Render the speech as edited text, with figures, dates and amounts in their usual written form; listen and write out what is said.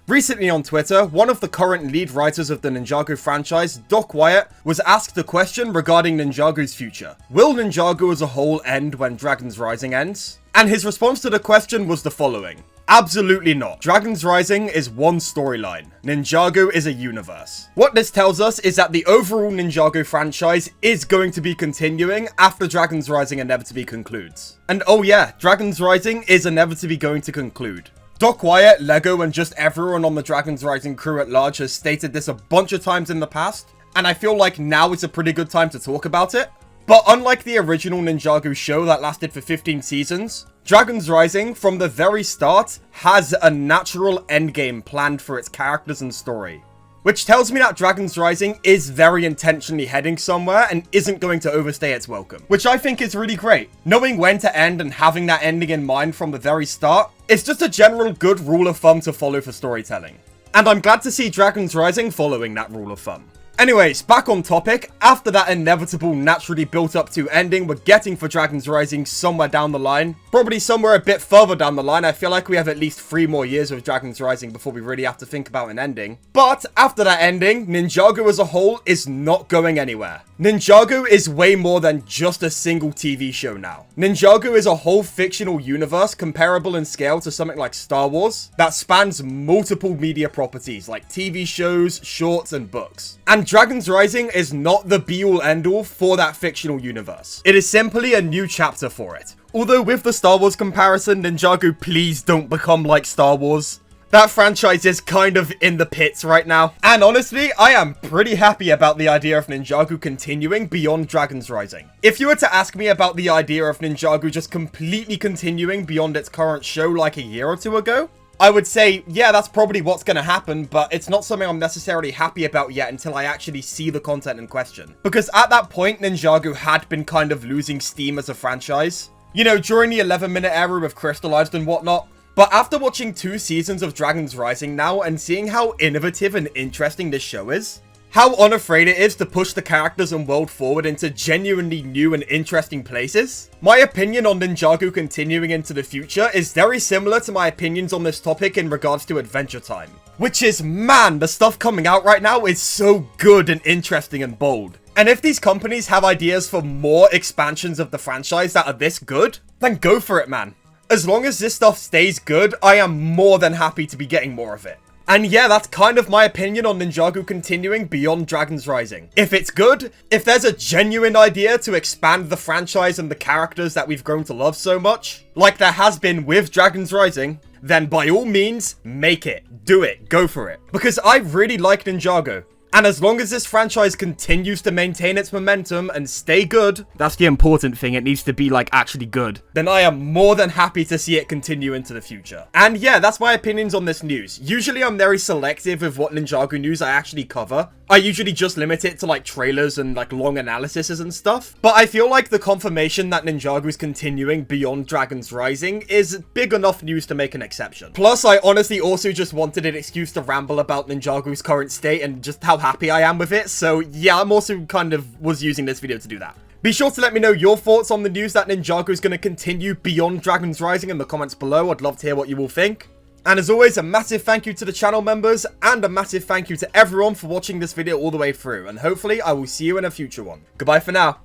Recently on Twitter, one of the current lead writers of the Ninjago franchise, Doc Wyatt, was asked a question regarding Ninjago's future. Will Ninjago as a whole end when Dragon's Rising ends? And his response to the question was the following. Absolutely not. Dragon's Rising is one storyline. Ninjago is a universe. What this tells us is that the overall Ninjago franchise is going to be continuing after Dragon's Rising inevitably concludes. And oh yeah, Dragon's Rising is inevitably going to conclude. Doc Wyatt, Lego, and just everyone on the Dragon's Rising crew at large has stated this a bunch of times in the past, and I feel like now is a pretty good time to talk about it. But unlike the original Ninjago show that lasted for 15 seasons, Dragon's Rising, from the very start, has a natural endgame planned for its characters and story. Which tells me that Dragon's Rising is very intentionally heading somewhere and isn't going to overstay its welcome. Which I think is really great. Knowing when to end and having that ending in mind from the very start, it's just a general good rule of thumb to follow for storytelling. And I'm glad to see Dragon's Rising following that rule of thumb. Anyways, back on topic, after that inevitable naturally built up to ending we're getting for Dragon's Rising somewhere down the line, probably somewhere a bit further down the line. I feel like we have at least 3 more years of Dragon's Rising before we really have to think about an ending. But after that ending, Ninjago as a whole is not going anywhere. Ninjago is way more than just a single TV show now. Ninjago is a whole fictional universe comparable in scale to something like Star Wars that spans multiple media properties like TV shows, shorts, and books. And Dragon's Rising is not the be-all end-all for that fictional universe. It is simply a new chapter for it. Although with the Star Wars comparison, Ninjago, please don't become like Star Wars. That franchise is kind of in the pits right now. And honestly, I am pretty happy about the idea of Ninjago continuing beyond Dragon's Rising. If you were to ask me about the idea of Ninjago just completely continuing beyond its current show like a year or 2 ago, I would say, yeah, that's probably what's going to happen, but it's not something I'm necessarily happy about yet until I actually see the content in question. Because at that point, Ninjago had been kind of losing steam as a franchise. You know, during the 11-minute era with Crystallized and whatnot. But after watching 2 seasons of Dragon's Rising now and seeing how innovative and interesting this show is, how unafraid it is to push the characters and world forward into genuinely new and interesting places, my opinion on Ninjago continuing into the future is very similar to my opinions on this topic in regards to Adventure Time. Which is, man, the stuff coming out right now is so good and interesting and bold. And if these companies have ideas for more expansions of the franchise that are this good, then go for it, man. As long as this stuff stays good, I am more than happy to be getting more of it. And yeah, that's kind of my opinion on Ninjago continuing beyond Dragon's Rising. If it's good, if there's a genuine idea to expand the franchise and the characters that we've grown to love so much, like there has been with Dragon's Rising, then by all means, make it. Do it. Go for it. Because I really like Ninjago. And as long as this franchise continues to maintain its momentum and stay good, that's the important thing, it needs to be like actually good, then I am more than happy to see it continue into the future. And yeah, that's my opinions on this news. Usually I'm very selective with what Ninjago news I actually cover. I usually just limit it to like trailers and like long analyses and stuff. But I feel like the confirmation that Ninjago is continuing beyond Dragon's Rising is big enough news to make an exception. Plus, I honestly also just wanted an excuse to ramble about Ninjago's current state and just how happy I am with it. So yeah, I'm also kind of was using this video to do that. Be sure to let me know your thoughts on the news that Ninjago is going to continue beyond Dragon's Rising in the comments below. I'd love to hear what you all think. And as always, a massive thank you to the channel members and a massive thank you to everyone for watching this video all the way through. And hopefully I will see you in a future one. Goodbye for now.